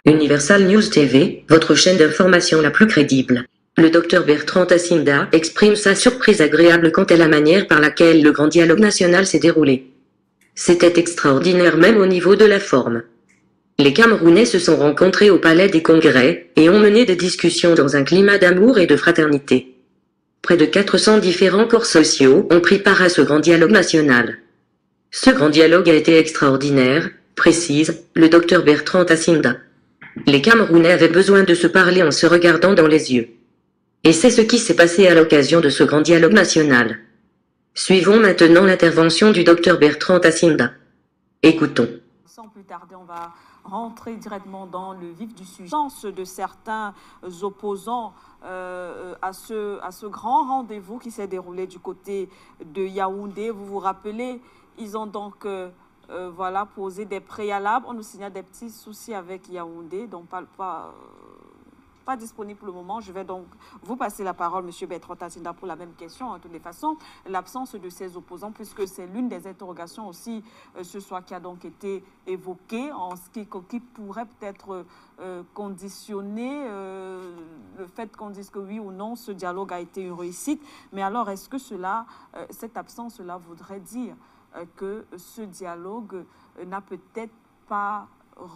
Universal News TV, votre chaîne d'information la plus crédible. Le docteur Bertrand Tassinda exprime sa surprise agréable quant à la manière par laquelle le grand dialogue national s'est déroulé. C'était extraordinaire même au niveau de la forme. Les Camerounais se sont rencontrés au Palais des Congrès et ont mené des discussions dans un climat d'amour et de fraternité. Près de 400 différents corps sociaux ont pris part à ce grand dialogue national. Ce grand dialogue a été extraordinaire, précise le docteur Bertrand Tassinda. Les Camerounais avaient besoin de se parler en se regardant dans les yeux. Et c'est ce qui s'est passé à l'occasion de ce grand dialogue national. Suivons maintenant l'intervention du docteur Bertrand Tassinda. Écoutons. Sans plus tarder, on va rentrer directement dans le vif du sujet. Le sens de certains opposants à ce grand rendez-vous qui s'est déroulé du côté de Yaoundé. Vous vous rappelez, ils ont donc voilà, posé des préalables. On nous signale des petits soucis avec Yaoundé, donc pas disponible pour le moment. Je vais donc vous passer la parole, M. Bertrand Tassinda, pour la même question. En toutes les façons, l'absence de ces opposants, puisque c'est l'une des interrogations aussi ce soir qui a donc été évoquée, en ce qui pourrait peut-être conditionner le fait qu'on dise que oui ou non, ce dialogue a été une réussite. Mais alors, est-ce que cette absence-là voudrait dire que ce dialogue n'a peut-être pas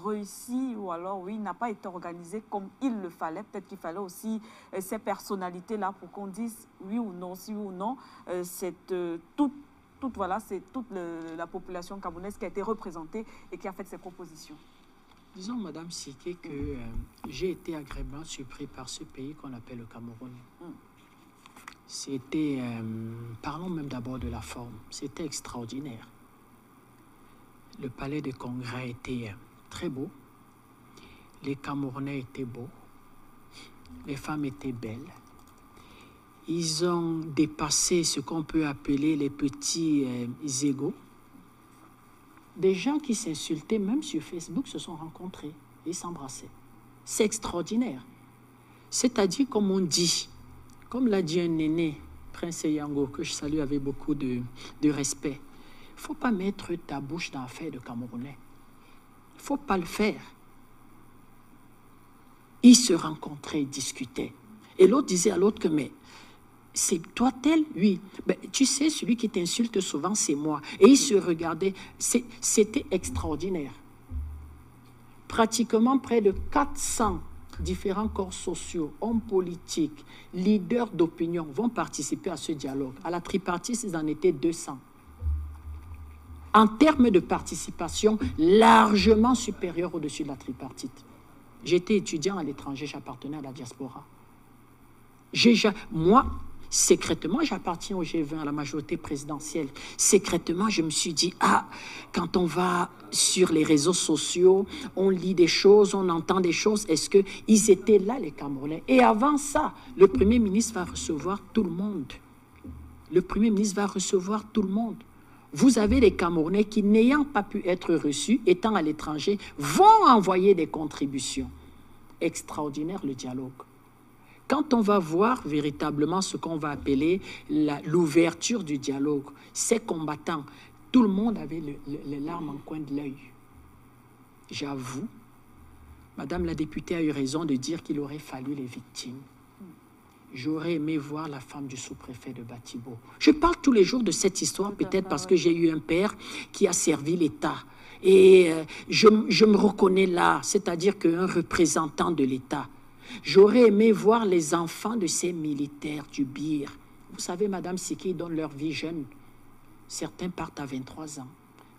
réussi, ou alors oui, n'a pas été organisé comme il le fallait? Peut-être qu'il fallait aussi ces personnalités-là pour qu'on dise oui ou non, si oui ou non, c'est toute la population camerounaise qui a été représentée et qui a fait ces propositions. Disons, Madame Siké, que j'ai été agréablement surpris par ce pays qu'on appelle le Cameroun. C'était, parlons même d'abord de la forme, c'était extraordinaire. Le palais des congrès était très beau, les Camerounais étaient beaux, les femmes étaient belles. Ils ont dépassé ce qu'on peut appeler les petits égos. Des gens qui s'insultaient, même sur Facebook, se sont rencontrés et s'embrassaient. C'est extraordinaire. C'est-à-dire, comme on dit, comme l'a dit un aîné, Prince Yango, que je salue avec beaucoup de respect, il ne faut pas mettre ta bouche dans l'affaire de Camerounais. Il ne faut pas le faire. Ils se rencontraient, ils discutaient. Et l'autre disait à l'autre que, mais c'est toi tel? Oui. Ben, tu sais, celui qui t'insulte souvent, c'est moi. Et ils se regardaient. C'était extraordinaire. Pratiquement près de 400 différents corps sociaux, hommes politiques, leaders d'opinion vont participer à ce dialogue. À la tripartite, ils en étaient 200. En termes de participation, largement supérieure au-dessus de la tripartite. J'étais étudiant à l'étranger, j'appartenais à la diaspora. Moi, secrètement, j'appartiens au G20, à la majorité présidentielle. Secrètement, je me suis dit, quand on va sur les réseaux sociaux, on lit des choses, on entend des choses, est-ce qu'ils étaient là, les Camerounais? Et avant ça, le Premier ministre va recevoir tout le monde. Le Premier ministre va recevoir tout le monde. Vous avez les Camerounais qui, n'ayant pas pu être reçus, étant à l'étranger, vont envoyer des contributions. Extraordinaire le dialogue. Quand on va voir véritablement ce qu'on va appeler l'ouverture du dialogue, ces combattants, tout le monde avait les larmes en coin de l'œil. J'avoue, Madame la députée a eu raison de dire qu'il aurait fallu les victimes. J'aurais aimé voir la femme du sous-préfet de Batibo. Je parle tous les jours de cette histoire, peut-être parce que j'ai eu un père qui a servi l'État. Et je me reconnais là, c'est-à-dire qu'un représentant de l'État. J'aurais aimé voir les enfants de ces militaires du BIR. Vous savez, Madame Siki, ils donnent leur vie jeune. Certains partent à 23 ans,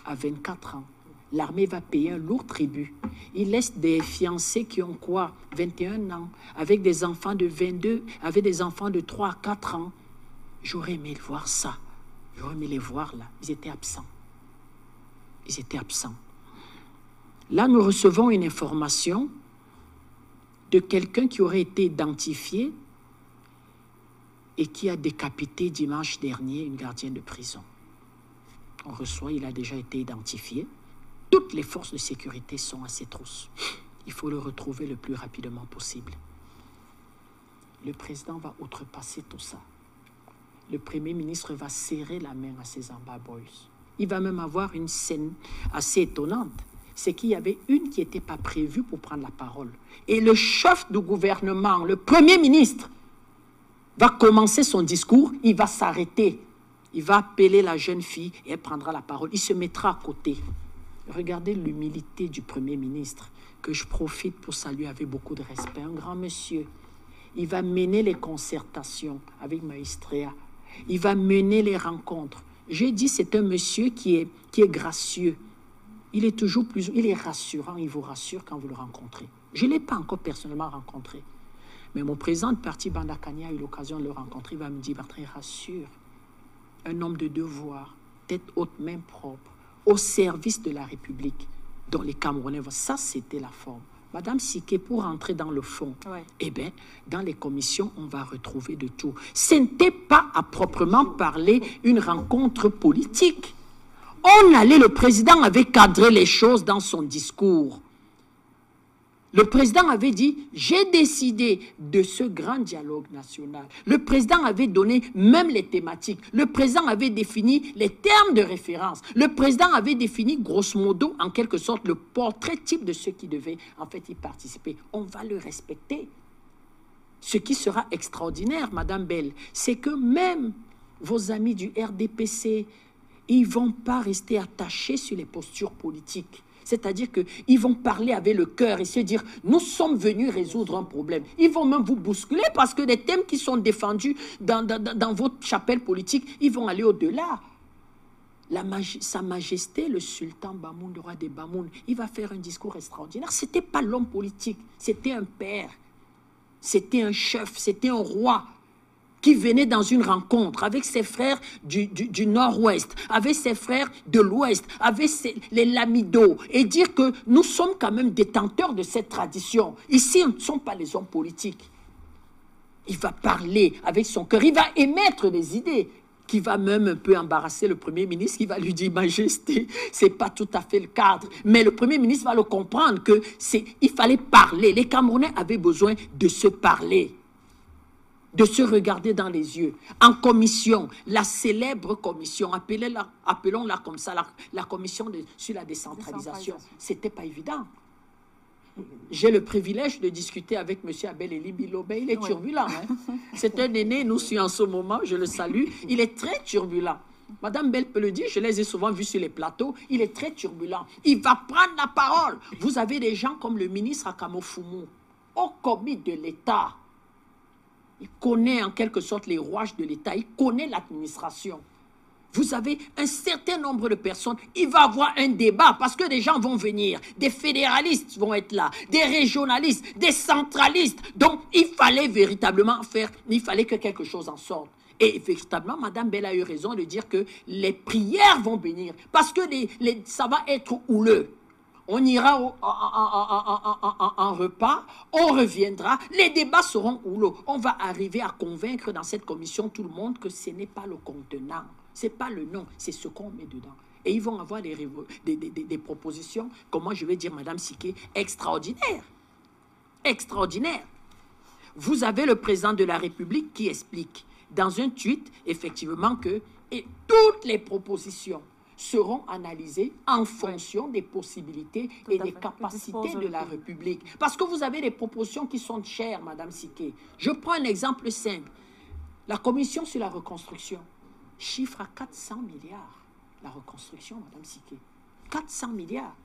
à 24 ans. L'armée va payer un lourd tribut. Ils laissent des fiancés qui ont quoi? 21 ans, avec des enfants de 22, avec des enfants de 3 à 4 ans. J'aurais aimé voir ça. J'aurais aimé les voir là. Ils étaient absents. Ils étaient absents. Là, nous recevons une information de quelqu'un qui aurait été identifié et qui a décapité dimanche dernier une gardienne de prison. On reçoit, il a déjà été identifié. Toutes les forces de sécurité sont à ses trousses. Il faut le retrouver le plus rapidement possible. Le président va outrepasser tout ça. le Premier ministre va serrer la main à ses Amba Boys. Il va même avoir une scène assez étonnante. C'est qu'il y avait une qui n'était pas prévue pour prendre la parole. Et le chef du gouvernement, le Premier ministre, va commencer son discours, il va s'arrêter. Il va appeler la jeune fille et elle prendra la parole. Il se mettra à côté. Regardez l'humilité du Premier ministre, que je profite pour saluer avec beaucoup de respect. Un grand monsieur. Il va mener les concertations avec Maestria. Il va mener les rencontres. J'ai dit, c'est un monsieur qui est gracieux. Il est toujours il est rassurant, il vous rassure quand vous le rencontrez. Je ne l'ai pas encore personnellement rencontré. Mais mon président de parti Bandakani a eu l'occasion de le rencontrer. Il va me dire, Bertrand, rassure. Un homme de devoir, tête haute, main propre, au service de la République, dont les Camerounais vont. Ça, c'était la forme. Madame Siké, pour entrer dans le fond, ouais. Eh bien, dans les commissions, on va retrouver de tout. Ce n'était pas à proprement parler une rencontre politique. Le président avait cadré les choses dans son discours. Le président avait dit, j'ai décidé de ce grand dialogue national. Le président avait donné même les thématiques. Le président avait défini les termes de référence. Le président avait défini, grosso modo, en quelque sorte, le portrait type de ceux qui devaient en fait y participer. On va le respecter. Ce qui sera extraordinaire, Madame Bell, c'est que même vos amis du RDPC, ils ne vont pas rester attachés sur les postures politiques. C'est-à-dire qu'ils vont parler avec le cœur et se dire, nous sommes venus résoudre un problème. Ils vont même vous bousculer parce que les thèmes qui sont défendus dans votre chapelle politique, ils vont aller au-delà. Sa Majesté, le sultan Bamoun, le roi des Bamoun, il va faire un discours extraordinaire. Ce n'était pas l'homme politique, c'était un père, c'était un chef, c'était un roi qui venait dans une rencontre avec ses frères du nord-ouest, avec ses frères de l'ouest, avec les Lamido, et dire que nous sommes quand même détenteurs de cette tradition. Ici, ce ne sont pas les hommes politiques. Il va parler avec son cœur, il va émettre des idées qui va même un peu embarrasser le Premier ministre, qui va lui dire, Majesté, ce n'est pas tout à fait le cadre. Mais le Premier ministre va le comprendre qu'il fallait parler. Les Camerounais avaient besoin de se parler, de se regarder dans les yeux. En commission, la célèbre commission, appelons-la comme ça, la commission sur la décentralisation, ce n'était pas évident. J'ai le privilège de discuter avec M. Abel Eli Bilobé. Il est turbulent. Hein? C'est un aîné, nous sommes en ce moment, je le salue. Il est très turbulent. Madame Bell peut le dire, je les ai souvent vus sur les plateaux. Il est très turbulent. Il va prendre la parole. Vous avez des gens comme le ministre Akamo Fumu, au commis de l'État. Il connaît en quelque sorte les rouages de l'État. Il connaît l'administration. Vous avez un certain nombre de personnes. Il va y avoir un débat parce que des gens vont venir. Des fédéralistes vont être là. Des régionalistes, des centralistes. Donc, il fallait véritablement il fallait que quelque chose en sorte. Et véritablement, Madame Bell a eu raison de dire que les prières vont venir. Parce que ça va être houleux. On ira en repas, on reviendra, les débats seront houleux. On va arriver à convaincre dans cette commission tout le monde que ce n'est pas le contenant, ce n'est pas le nom, c'est ce qu'on met dedans. Et ils vont avoir des propositions, comment je vais dire, Madame Siké, extraordinaires. Extraordinaires. Vous avez le président de la République qui explique dans un tweet, effectivement, que toutes les propositions seront analysées en fonction des possibilités et des capacités de la République. Parce que vous avez des propositions qui sont chères, Madame Siké. Je prends un exemple simple. La commission sur la reconstruction chiffre à 400 milliards. La reconstruction, Madame Siké. 400 milliards.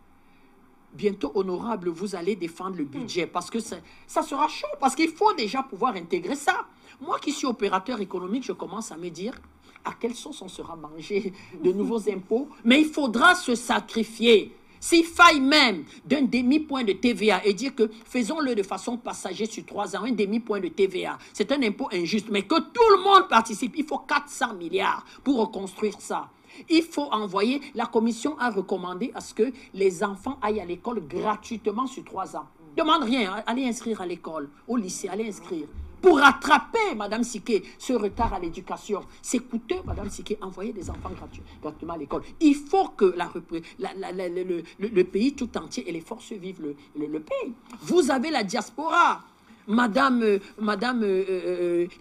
Bientôt, honorable, vous allez défendre le budget parce que ça sera chaud, parce qu'il faut déjà pouvoir intégrer ça. Moi qui suis opérateur économique, je commence à me dire à quelle sauce on sera mangé de nouveaux impôts, mais il faudra se sacrifier. S'il faille même d'un demi-point de TVA et dire que faisons-le de façon passagère sur 3 ans, un demi-point de TVA, c'est un impôt injuste, mais que tout le monde participe, il faut 400 milliards pour reconstruire ça. Il faut envoyer, la commission a recommandé à ce que les enfants aillent à l'école gratuitement sur 3 ans. Demande rien, allez inscrire à l'école, au lycée, allez inscrire. Pour rattraper, Madame Siké, ce retard à l'éducation. C'est coûteux, Madame Siké, envoyer des enfants gratuitement à l'école. Il faut que le pays tout entier et les forces vivent le pays. Vous avez la diaspora. Madame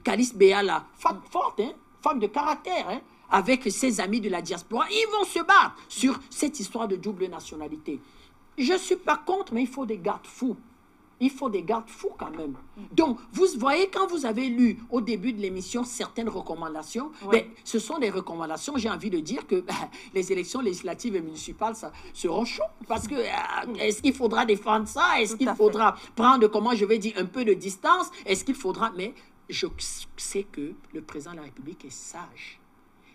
Calice Béala, forte, hein? femme de caractère, hein, avec ses amis de la diaspora. Ils vont se battre sur cette histoire de double nationalité. Je ne suis pas contre, mais il faut des garde-fous. Il faut des garde-fous quand même. Donc, vous voyez, quand vous avez lu au début de l'émission certaines recommandations, ben, ce sont des recommandations, j'ai envie de dire que les élections législatives et municipales ça, seront chaudes. Parce que, est-ce qu'il faudra défendre ça? Est-ce qu'il faudra prendre, comment je vais dire, un peu de distance? Est-ce qu'il faudra... Mais je sais que le président de la République est sage.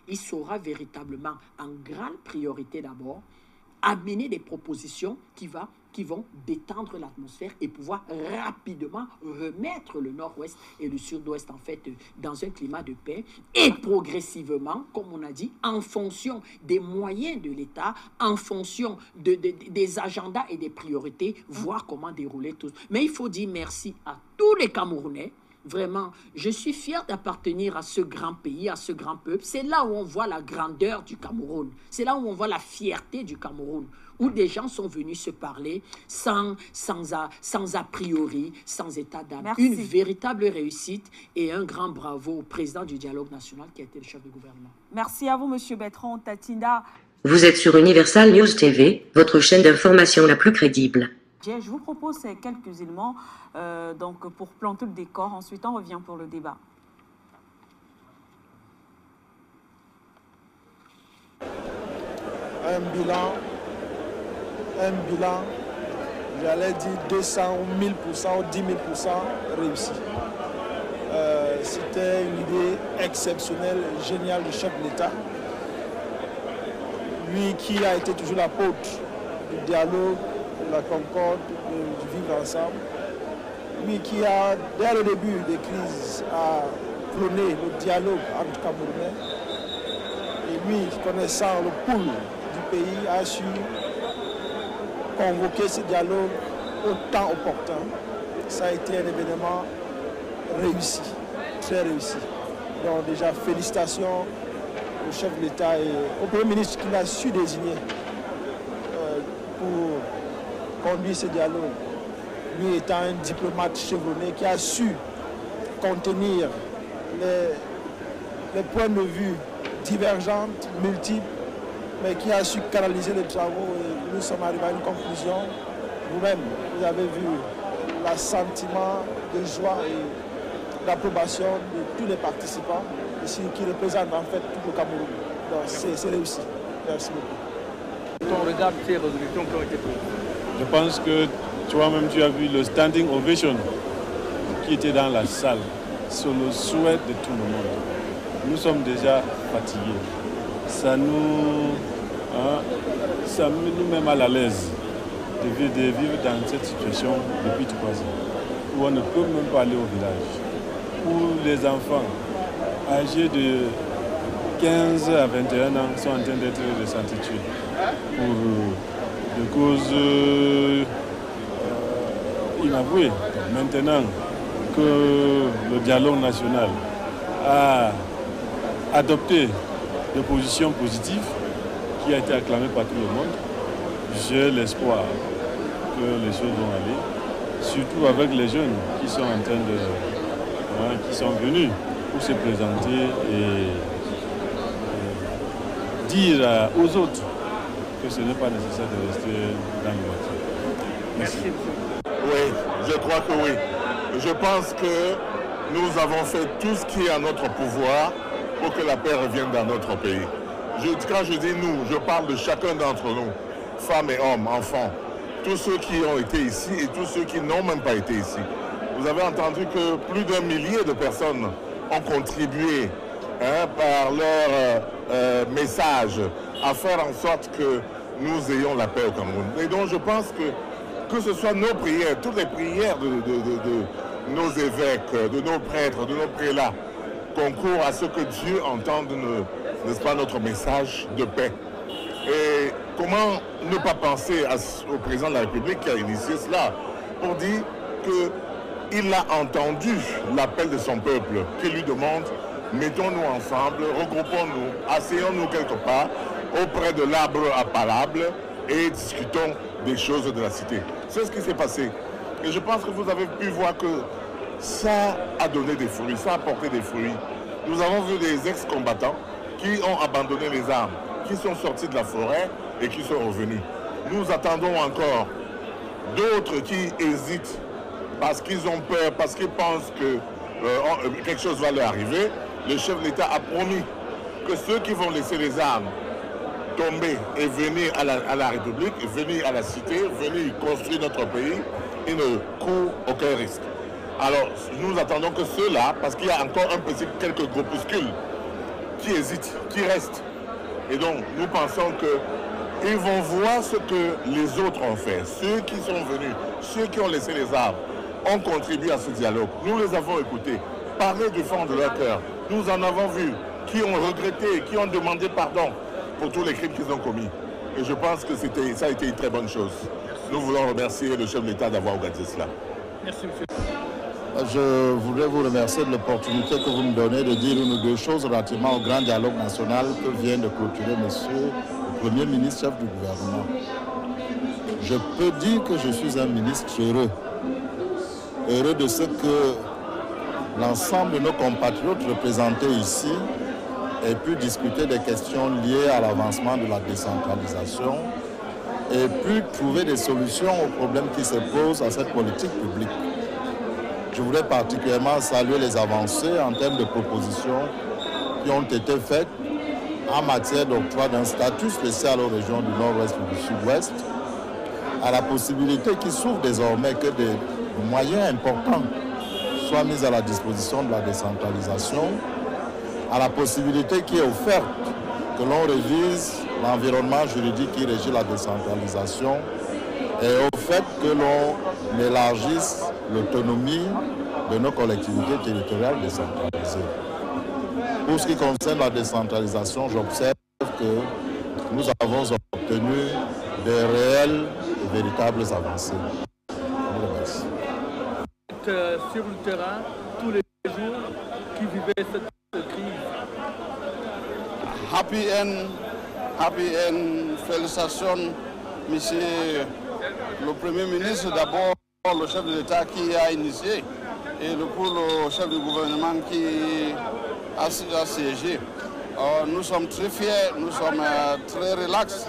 Il saura véritablement, en grande priorité d'abord, amener des propositions qui vont détendre l'atmosphère et pouvoir rapidement remettre le nord-ouest et le sud-ouest en fait dans un climat de paix et progressivement, comme on a dit, en fonction des moyens de l'État, en fonction des agendas et des priorités, voir comment dérouler tout. Mais il faut dire merci à tous les Camerounais. Vraiment, je suis fier d'appartenir à ce grand pays, à ce grand peuple. C'est là où on voit la grandeur du Cameroun. C'est là où on voit la fierté du Cameroun, où des gens sont venus se parler sans a priori, sans état d'âme. Une véritable réussite et un grand bravo au président du dialogue national qui a été le chef de gouvernement. Merci à vous, M. Bertrand Tatinda. Vous êtes sur Universal News TV, votre chaîne d'information la plus crédible. Je vous propose ces quelques éléments donc pour planter le décor. Ensuite, on revient pour le débat. Un bilan, j'allais dire 200 ou 1000% ou 10 000% réussi. C'était une idée exceptionnelle, géniale du chef de l'État. Lui qui a été toujours l'apôtre du dialogue, de la concorde, du vivre ensemble. Lui qui a, dès le début des crises, a prôné le dialogue entre Camerounais. Et lui, connaissant le pouls du pays, a su convoquer ce dialogue au temps opportun. Ça a été un événement réussi, très réussi. Donc déjà, félicitations au chef de l'État et au Premier ministre qui l'a su désigner pour conduire ce dialogue. Lui étant un diplomate chevronné qui a su contenir les points de vue divergents, multiples, mais qui a su canaliser les travaux et nous sommes arrivés à une conclusion. Vous-même, vous avez vu l'assentiment de joie et d'approbation de tous les participants ici qui représentent en fait tout le Cameroun. Donc c'est réussi. Merci beaucoup. Quand on regarde ces résolutions qui ont été prises, je pense que toi-même tu as vu le standing ovation qui était dans la salle sur le souhait de tout le monde. Nous sommes déjà fatigués. Ça nous met mal à l'aise de vivre dans cette situation depuis 3 ans, où on ne peut même pas aller au village, où les enfants âgés de 15 à 21 ans sont en train d'être recentrés pour des causes inavouées. Maintenant que le dialogue national a adopté des positions positives qui a été acclamée par tout le monde, j'ai l'espoir que les choses vont aller, surtout avec les jeunes qui sont en train de, qui sont venus pour se présenter et dire aux autres que ce n'est pas nécessaire de rester dans le voiture. merci. Oui, je crois que oui. Je pense que nous avons fait tout ce qui est à notre pouvoir pour que la paix revienne dans notre pays. Quand je dis nous, je parle de chacun d'entre nous, femmes et hommes, enfants, tous ceux qui ont été ici et tous ceux qui n'ont même pas été ici. Vous avez entendu que plus d'1 millier de personnes ont contribué par leur message à faire en sorte que nous ayons la paix au Cameroun. Et donc je pense que ce soit nos prières, toutes les prières de nos évêques, de nos prêtres, de nos prélats, concourent à ce que Dieu entende, n'est-ce pas, notre message de paix. Et comment ne pas penser au président de la République qui a initié cela pour dire qu'il a entendu l'appel de son peuple qui lui demande mettons-nous ensemble, regroupons-nous, asseyons-nous quelque part auprès de l'arbre à palabre et discutons des choses de la cité. C'est ce qui s'est passé. Et je pense que vous avez pu voir que ça a donné des fruits, ça a apporté des fruits. Nous avons vu des ex-combattants qui ont abandonné les armes, qui sont sortis de la forêt et qui sont revenus. Nous attendons encore d'autres qui hésitent parce qu'ils ont peur, parce qu'ils pensent que quelque chose va leur arriver. Le chef de l'État a promis que ceux qui vont laisser les armes tomber et venir à la République, venir à la cité, venir construire notre pays, ils ne courent aucun risque. Alors, nous attendons que ceux-là, parce qu'il y a encore quelques groupuscules qui hésitent, qui restent. Et donc, nous pensons qu'ils vont voir ce que les autres ont fait. Ceux qui sont venus, ceux qui ont laissé les armes, ont contribué à ce dialogue. Nous les avons écoutés, parler du fond de leur cœur. Nous en avons vu qui ont regretté, qui ont demandé pardon pour tous les crimes qu'ils ont commis. Et je pense que ça a été une très bonne chose. Nous voulons remercier le chef de l'État d'avoir organisé cela. Merci, monsieur. Je voudrais vous remercier de l'opportunité que vous me donnez de dire une ou deux choses relativement au grand dialogue national que vient de clôturer monsieur le Premier ministre, chef du gouvernement. Je peux dire que je suis un ministre heureux. Heureux de ce que l'ensemble de nos compatriotes représentés ici aient pu discuter des questions liées à l'avancement de la décentralisation et pu trouver des solutions aux problèmes qui se posent à cette politique publique. Je voudrais particulièrement saluer les avancées en termes de propositions qui ont été faites en matière d'octroi d'un statut spécial aux régions du Nord-Ouest et du Sud-Ouest, à la possibilité qui s'ouvre désormais que des moyens importants soient mis à la disposition de la décentralisation, à la possibilité qui est offerte que l'on révise l'environnement juridique qui régit la décentralisation et au fait que l'on élargisse l'autonomie de nos collectivités territoriales décentralisées. Pour ce qui concerne la décentralisation, j'observe que nous avons obtenu de réelles et véritables avancées. Je vous remercie. Sur le terrain, tous les jours, qui vivaient cette crise. Happy end, félicitations, monsieur le Premier ministre, d'abord le chef de l'État qui a initié et pour le chef du gouvernement qui a siégé. Nous sommes très fiers, nous sommes très relax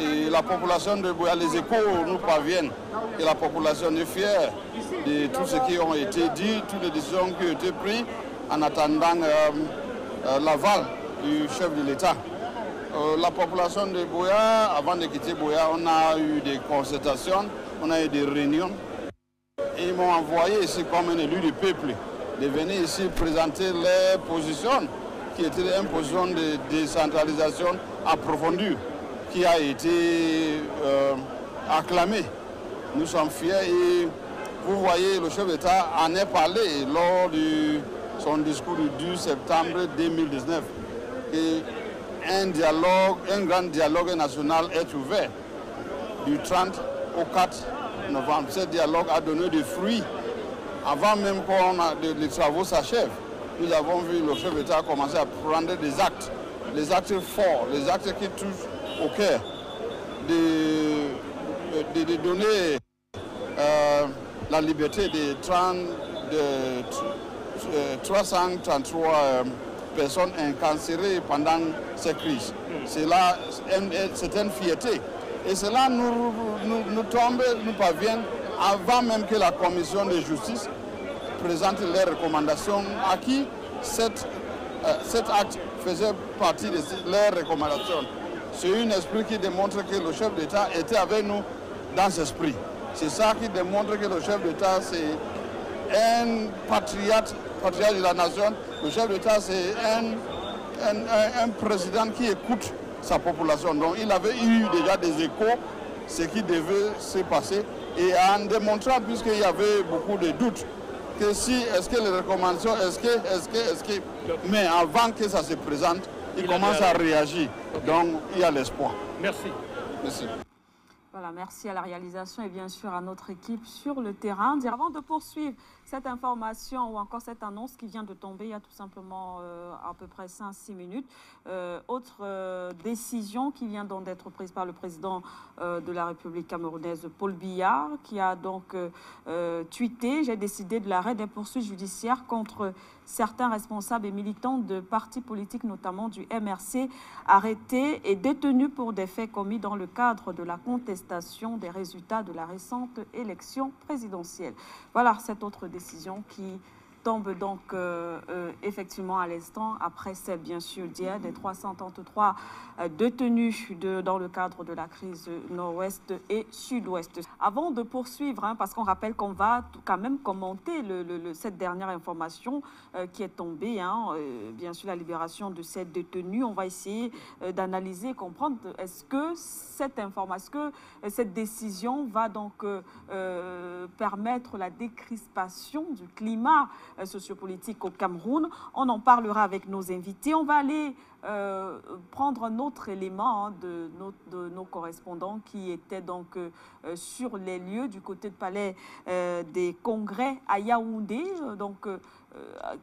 et la population de Buea, les échos nous parviennent et la population est fière de tout ce qui a été dit, toutes les décisions qui ont été prises en attendant l'aval du chef de l'État. La population de Buea, avant de quitter Buea, on a eu des concertations, on a eu des réunions. Et ils m'ont envoyé ici comme un élu du peuple, de venir ici présenter les positions, qui étaient une position de décentralisation approfondie, qui a été acclamée. Nous sommes fiers et vous voyez, le chef d'État en est parlé lors de son discours du 12 septembre 2019. Et un grand dialogue national est ouvert du 30 au 4 novembre. Ce dialogue a donné des fruits. Avant même que les travaux s'achèvent, nous avons vu le chef d'État commencer à prendre des actes forts, les actes qui touchent au cœur, de donner la liberté de 333 personnes incarcérées pendant cette crise. C'est une fierté. Et cela nous parvient avant même que la commission de justice présente les recommandations à qui cet acte faisait partie de leurs recommandations. C'est un esprit qui démontre que le chef d'État était avec nous dans cet esprit. C'est ça qui démontre que le chef d'État, c'est un patriote de la nation. Le chef d'État, c'est un président qui écoute sa population. Donc il avait eu déjà des échos, ce qui devait se passer. Et en démontrant, puisqu'il y avait beaucoup de doutes, que si, est-ce que les recommandations, est-ce que... Mais avant que ça se présente, il commence à réagir. Donc il y a l'espoir. Merci. Merci. Voilà, merci à la réalisation et bien sûr à notre équipe sur le terrain. Avant de poursuivre cette information ou encore cette annonce qui vient de tomber il y a tout simplement à peu près 5-6 minutes, autre décision qui vient donc d'être prise par le président de la République camerounaise, Paul Biya, qui a donc tweeté « J'ai décidé de l'arrêt des poursuites judiciaires contre certains responsables et militants de partis politiques, notamment du MRC, arrêtés et détenus pour des faits commis dans le cadre de la contestation des résultats de la récente élection présidentielle. » Voilà cette autre décision qui tombe donc effectivement à l'instant, après celle bien sûr d'hier des 333 détenus dans le cadre de la crise nord-ouest et sud-ouest. Avant de poursuivre, parce qu'on rappelle qu'on va quand même commenter cette dernière information qui est tombée, bien sûr la libération de cette détenue, on va essayer d'analyser, comprendre est-ce que cette information, est-ce que cette décision va donc permettre la décrispation du climat sociopolitique au Cameroun. On en parlera avec nos invités. On va aller prendre un autre élément de nos correspondants qui étaient donc sur les lieux du côté de Palais des Congrès à Yaoundé,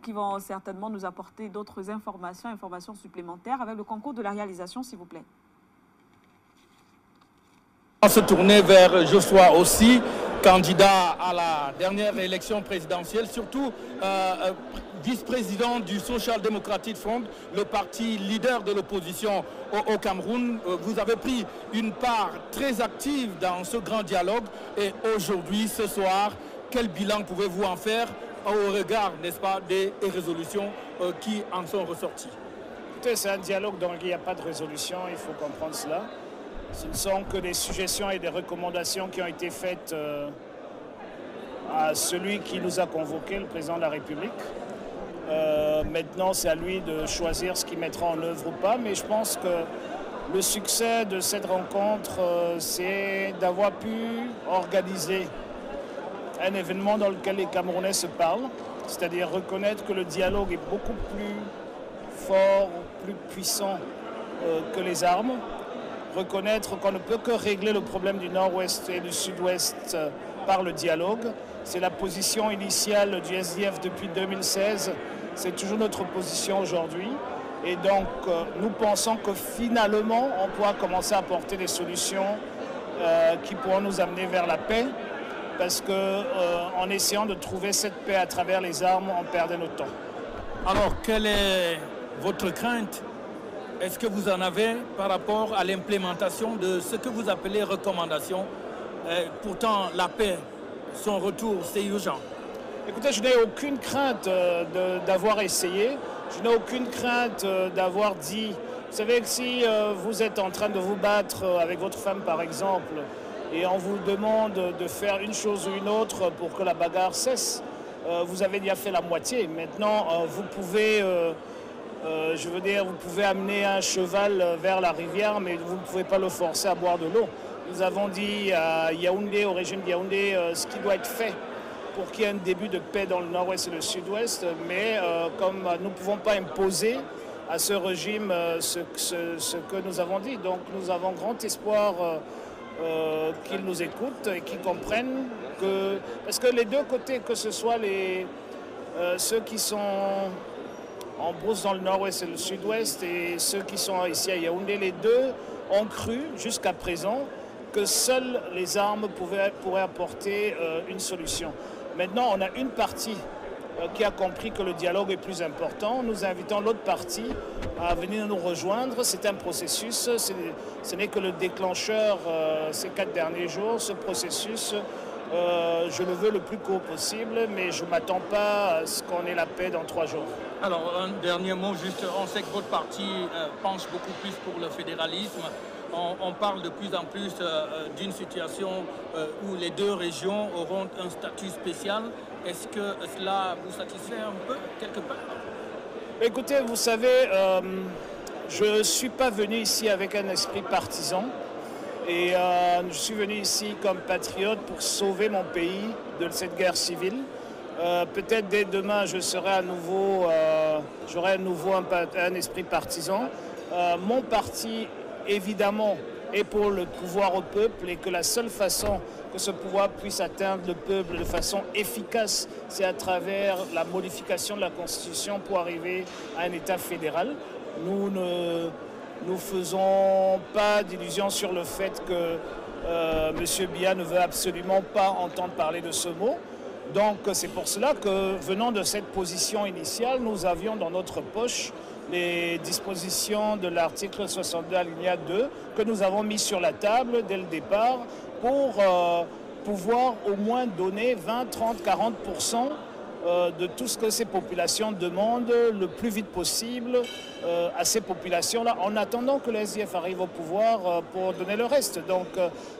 qui vont certainement nous apporter d'autres informations supplémentaires avec le concours de la réalisation, s'il vous plaît. On se tournait vers Joshua aussi, candidat à la dernière élection présidentielle, surtout vice-président du Social Democratic Front, le parti leader de l'opposition au Cameroun. Vous avez pris une part très active dans ce grand dialogue et aujourd'hui, ce soir, quel bilan pouvez-vous en faire au regard, n'est-ce pas, des résolutions qui en sont ressorties? Écoutez, c'est un dialogue dont il n'y a pas de résolution, il faut comprendre cela. Ce ne sont que des suggestions et des recommandations qui ont été faites à celui qui nous a convoqués, le président de la République. Maintenant, c'est à lui de choisir ce qu'il mettra en œuvre ou pas, mais je pense que le succès de cette rencontre, c'est d'avoir pu organiser un événement dans lequel les Camerounais se parlent, c'est-à-dire reconnaître que le dialogue est beaucoup plus fort, plus puissant que les armes, reconnaître qu'on ne peut que régler le problème du nord-ouest et du sud-ouest par le dialogue. C'est la position initiale du SDF depuis 2016, c'est toujours notre position aujourd'hui. Et donc, nous pensons que finalement, on pourra commencer à apporter des solutions qui pourront nous amener vers la paix, parce qu'en essayant de trouver cette paix à travers les armes, on perdait notre temps. Alors, quelle est votre crainte? Est-ce que vous en avez par rapport à l'implémentation de ce que vous appelez recommandations? Pourtant, la paix, son retour, c'est urgent. Écoutez, je n'ai aucune crainte d'avoir essayé. Je n'ai aucune crainte d'avoir dit... Vous savez que si vous êtes en train de vous battre avec votre femme, par exemple, et on vous demande de faire une chose ou une autre pour que la bagarre cesse, vous avez déjà fait la moitié. Maintenant, vous pouvez... vous pouvez amener un cheval vers la rivière, mais vous ne pouvez pas le forcer à boire de l'eau. Nous avons dit à Yaoundé, au régime de Yaoundé, ce qui doit être fait pour qu'il y ait un début de paix dans le nord-ouest et le sud-ouest, mais comme nous ne pouvons pas imposer à ce régime ce que nous avons dit. Donc nous avons grand espoir qu'ils nous écoutent et qu'ils comprennent que... Parce que les deux côtés, que ce soit ceux qui sont en brousse dans le nord-ouest et le sud-ouest et ceux qui sont ici à Yaoundé, les deux ont cru jusqu'à présent que seules les armes pourraient apporter une solution. Maintenant, on a une partie qui a compris que le dialogue est plus important. Nous invitons l'autre partie à venir nous rejoindre. C'est un processus, ce n'est que le déclencheur ces 4 derniers jours. Ce processus, je le veux le plus court possible, mais je ne m'attends pas à ce qu'on ait la paix dans 3 jours. Alors, un dernier mot, juste, on sait que votre parti penche beaucoup plus pour le fédéralisme. On parle de plus en plus d'une situation où les 2 régions auront un statut spécial. Est-ce que cela vous satisfait un peu, quelque part? Écoutez, vous savez, je ne suis pas venu ici avec un esprit partisan. Et je suis venu ici comme patriote pour sauver mon pays de cette guerre civile. Peut-être dès demain, je serai à nouveau, j'aurai à nouveau un esprit partisan. Mon parti, évidemment, et pour le pouvoir au peuple, et que la seule façon que ce pouvoir puisse atteindre le peuple de façon efficace, c'est à travers la modification de la Constitution pour arriver à un État fédéral. Nous ne nous faisons pas d'illusions sur le fait que M. Biya ne veut absolument pas entendre parler de ce mot. Donc c'est pour cela que, venant de cette position initiale, nous avions dans notre poche les dispositions de l'article 62 alinéa 2 que nous avons mis sur la table dès le départ pour pouvoir au moins donner 20, 30, 40% de tout ce que ces populations demandent le plus vite possible à ces populations-là, en attendant que le SDF arrive au pouvoir pour donner le reste. Donc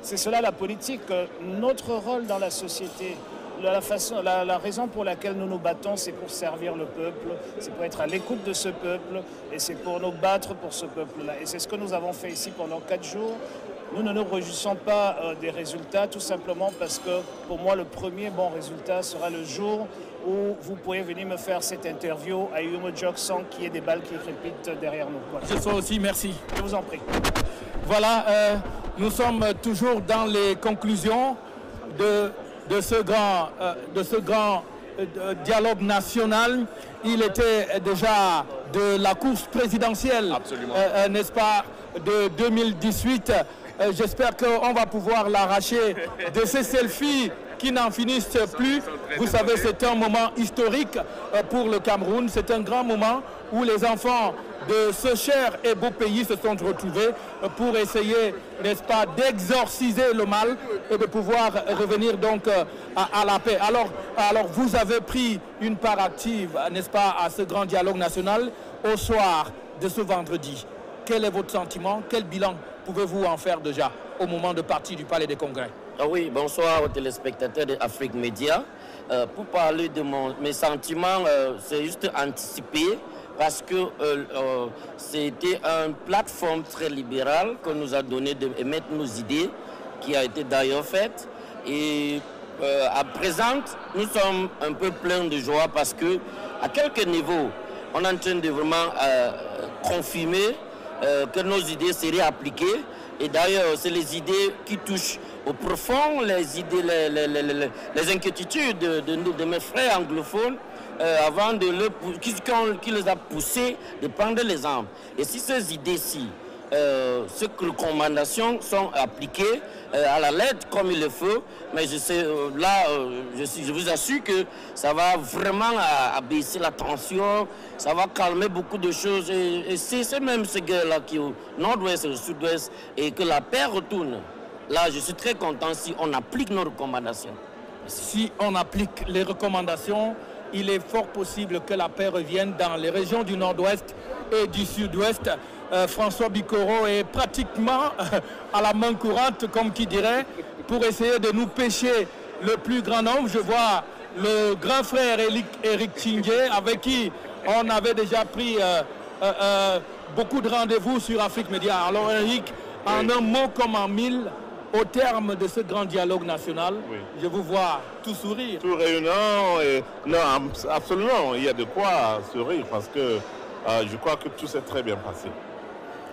c'est cela la politique. Notre rôle dans la société, la raison pour laquelle nous nous battons, c'est pour servir le peuple, c'est pour être à l'écoute de ce peuple et c'est pour nous battre pour ce peuple-là. Et c'est ce que nous avons fait ici pendant 4 jours. Nous ne nous réjouissons pas des résultats, tout simplement parce que pour moi, le premier bon résultat sera le jour où vous pourrez venir me faire cette interview à Umojok sans qu'il y ait des balles qui crépitent derrière nous. Voilà. Ce soir aussi, merci. Je vous en prie. Voilà, nous sommes toujours dans les conclusions de ce grand dialogue national. Il était déjà de la course présidentielle, n'est-ce pas, de 2018. J'espère qu'on va pouvoir l'arracher de ces selfies qui n'en finissent plus. Vous savez, c'est un moment historique pour le Cameroun. C'est un grand moment où les enfants de ce cher et beau pays se sont retrouvés pour essayer, n'est-ce pas, d'exorciser le mal et de pouvoir revenir donc à la paix. Alors vous avez pris une part active, n'est-ce pas, à ce grand dialogue national au soir de ce vendredi. Quel est votre sentiment? Quel bilan pouvez-vous en faire déjà au moment de partir du Palais des Congrès? Oui, bonsoir aux téléspectateurs d'Afrique Média. Pour parler de mes sentiments, c'est juste anticiper parce que c'était une plateforme très libérale que nous a donné d'émettre nos idées, qui a été d'ailleurs faite. Et à présent, nous sommes un peu pleins de joie parce que à quelques niveaux, on est en train de vraiment confirmer que nos idées seraient appliquées. Et d'ailleurs, c'est les idées qui touchent au profond, les idées, les inquiétudes de mes frères anglophones avant qui les a poussés de prendre les armes. Et si ces idées-ci, ces recommandations sont appliquées à la lettre comme il le faut, mais je sais, je vous assure que ça va vraiment abaisser la tension, ça va calmer beaucoup de choses. Et c'est même ces guerres-là qui au nord-ouest et au sud-ouest, et que la paix retourne. Là, je suis très content si on applique nos recommandations. Si on applique les recommandations, il est fort possible que la paix revienne dans les régions du nord-ouest et du sud-ouest. François Bikoro est pratiquement à la main courante, comme qui dirait, pour essayer de nous pêcher le plus grand nombre. Je vois le grand frère Eric Tchingé, avec qui on avait déjà pris beaucoup de rendez-vous sur Afrique Média. Alors Eric, en un mot comme en mille, au terme de ce grand dialogue national, je vous vois tout sourire. Tout rayonnant. Non, absolument, il y a de quoi sourire parce que je crois que tout s'est très bien passé.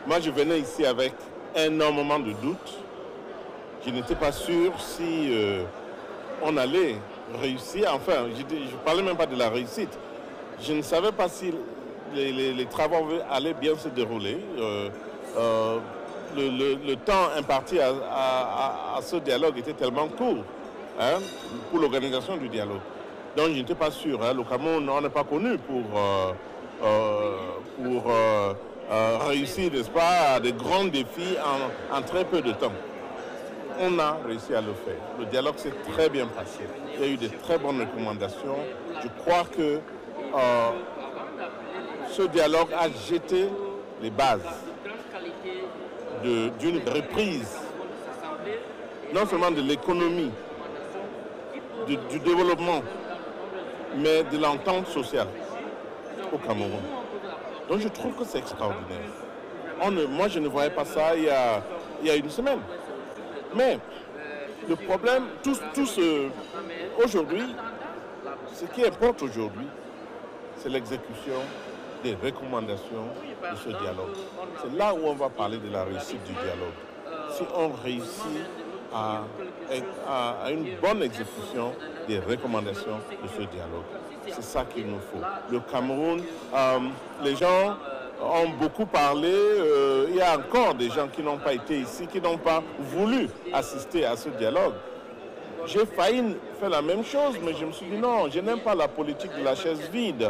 Moi, je venais ici avec énormément de doutes. Je n'étais pas sûr si on allait réussir. Enfin, je ne parlais même pas de la réussite. Je ne savais pas si les travaux allaient bien se dérouler. Le temps imparti à ce dialogue était tellement court pour l'organisation du dialogue. Donc, je n'étais pas sûr. Le Cameroun, on n'est pas connu pour réussir, n'est-ce pas, des grands défis en très peu de temps. On a réussi à le faire. Le dialogue s'est très bien passé. Il y a eu de très bonnes recommandations. Je crois que ce dialogue a jeté les bases d'une reprise, non seulement de l'économie, du développement, mais de l'entente sociale au Cameroun. Donc je trouve que c'est extraordinaire. Moi, je ne voyais pas ça il y a une semaine. Mais le problème, aujourd'hui, ce qui importe aujourd'hui, c'est l'exécution des recommandations de ce dialogue. C'est là où on va parler de la réussite du dialogue. si on réussit à une bonne exécution des recommandations de ce dialogue. C'est ça qu'il nous faut. Le Cameroun, les gens ont beaucoup parlé, il y a encore des gens qui n'ont pas été ici, qui n'ont pas voulu assister à ce dialogue. J'ai failli faire la même chose, mais je me suis dit non, je n'aime pas la politique de la chaise vide.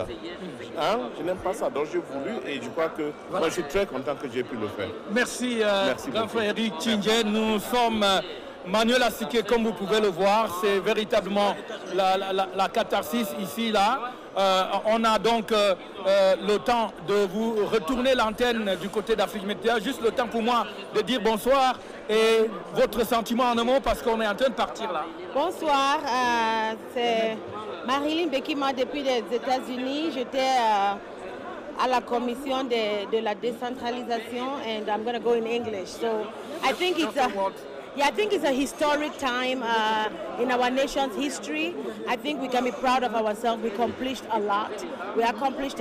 Hein? Je n'aime pas ça, donc j'ai voulu et je crois que moi je suis très content que j'ai pu le faire. Merci, grand frère Eric Tchindjé. Nous sommes Manuel Asike, comme vous pouvez le voir, c'est véritablement la catharsis ici, là. On a donc le temps de vous retourner l'antenne du côté d'Afrique Média, juste le temps pour moi de dire bonsoir et votre sentiment en un mot parce qu'on est en train de partir là. Bonsoir, c'est Marilyn Bekima depuis les États-Unis. J'étais à la commission de la décentralisation and I'm going to go in English. So I think it's a historic time in our nation's history. I think we can be proud of ourselves. We accomplished a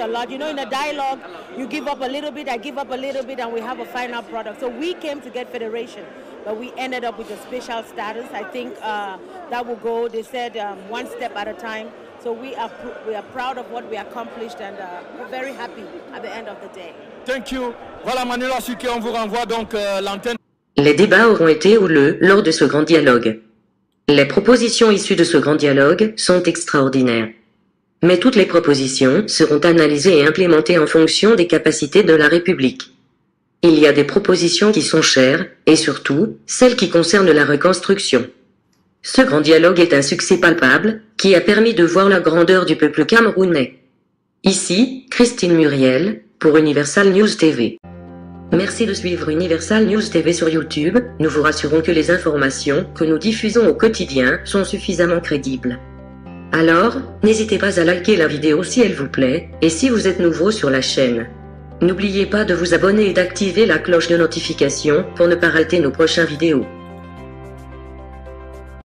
lot. You know, in a dialogue, you give up a little bit, I give up a little bit, and we have a final product. So we came to get federation, but we ended up with a special status. I think that will go, they said, one step at a time. So we are proud of what we accomplished and we're very happy at the end of the day. Thank you. Voilà, Manuel Asike, on vous renvoie donc l'antenne. Les débats auront été houleux lors de ce grand dialogue. Les propositions issues de ce grand dialogue sont extraordinaires. Mais toutes les propositions seront analysées et implémentées en fonction des capacités de la République. Il y a des propositions qui sont chères, et surtout, celles qui concernent la reconstruction. Ce grand dialogue est un succès palpable, qui a permis de voir la grandeur du peuple camerounais. Ici, Christine Muriel, pour Universal News TV. Merci de suivre Universal News TV sur YouTube, nous vous rassurons que les informations que nous diffusons au quotidien sont suffisamment crédibles. Alors, n'hésitez pas à liker la vidéo si elle vous plaît, et si vous êtes nouveau sur la chaîne. N'oubliez pas de vous abonner et d'activer la cloche de notification pour ne pas rater nos prochaines vidéos.